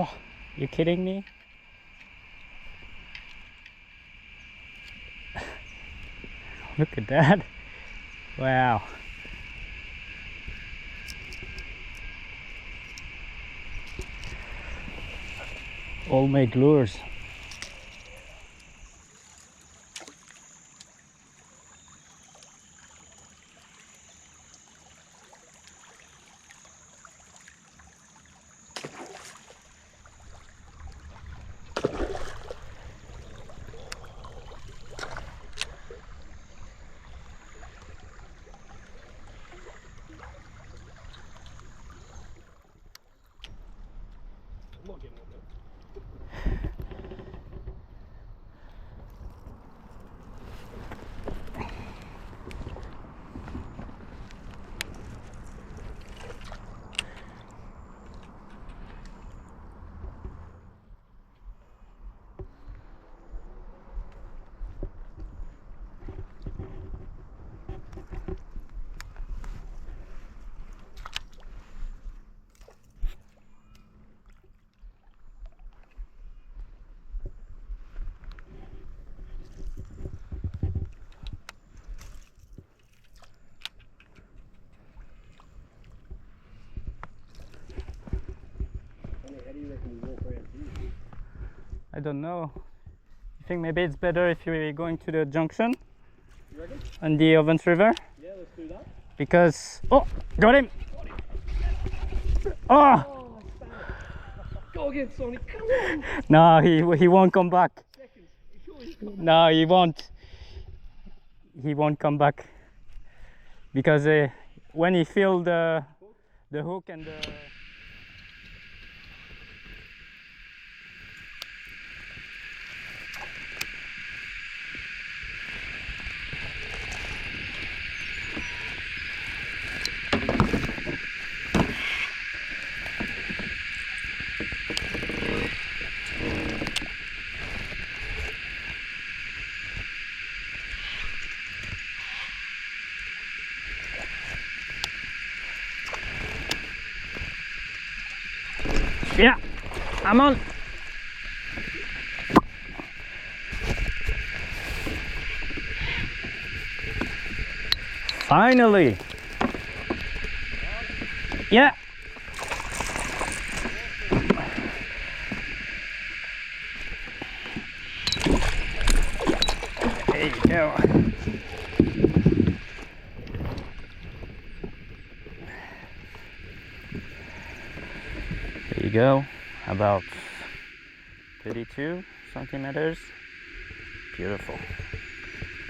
Oh, you kidding me? Look at that. Wow. All made lures. I don't know. You think maybe it's better if we're going to the junction? You reckon? On the Ovens River? Yeah, let's do that. Because... Oh! Got him! Oh! Oh, go again, Sonny, come on! No, he won't come back. Seconds. You sure he's No, he won't. He won't come back. Because when he filled the hook and the... Yeah, I'm on. Finally. Yeah. There you go. There you go, about 32 centimeters. Beautiful.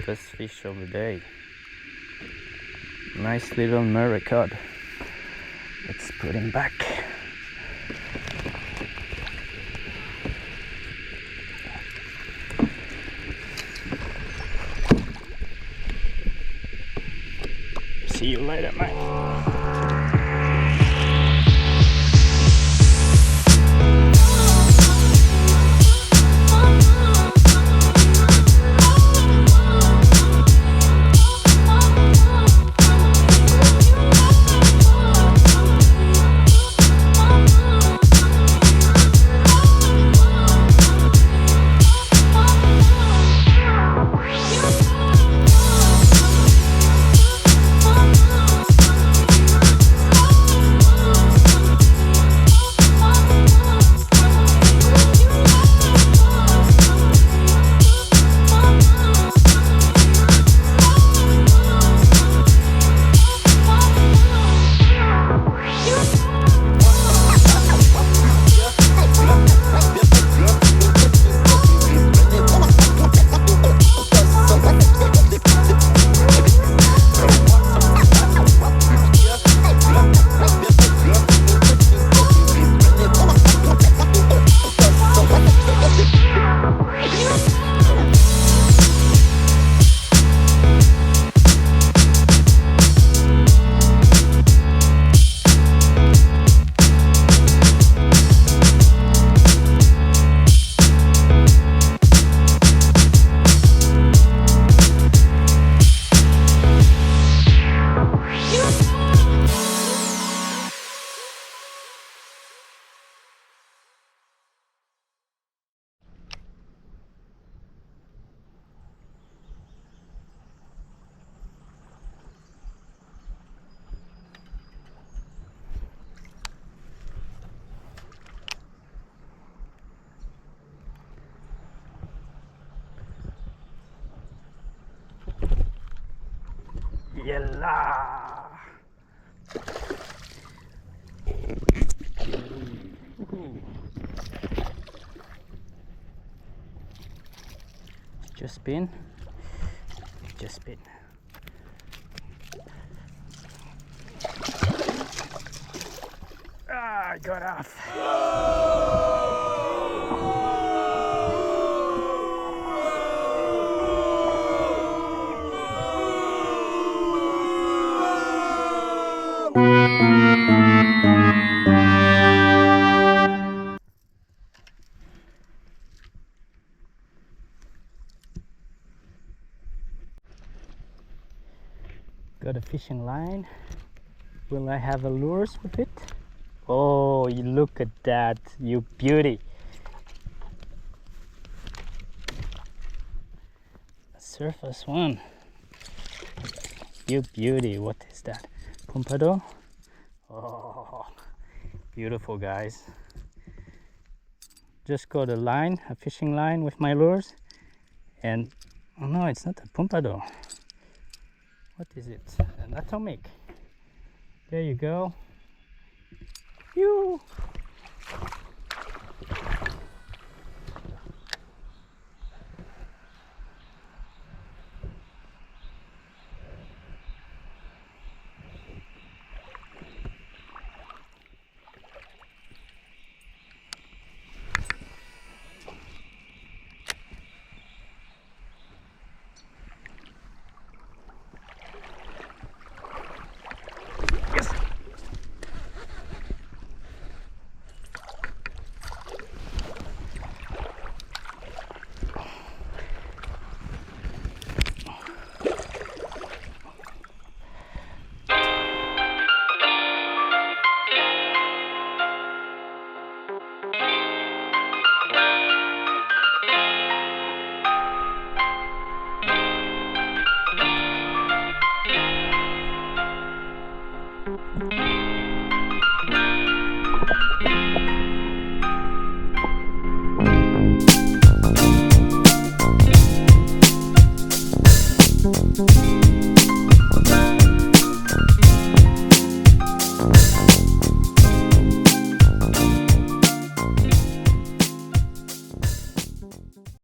First fish of the day. Nice little Murray Cod. Let's put him back. See you later, mate. Yalla! Just spin. Just spin. Ah, I got off. Got a fishing line. Will I have a lures with it? Oh, you look at that, you beauty. Surface one. You beauty. What is that? Pompano? Oh, beautiful, guys. Just got a line, a fishing line with my lures. And, oh no, it's not a pompano. What is it? An atomic. There you go. You.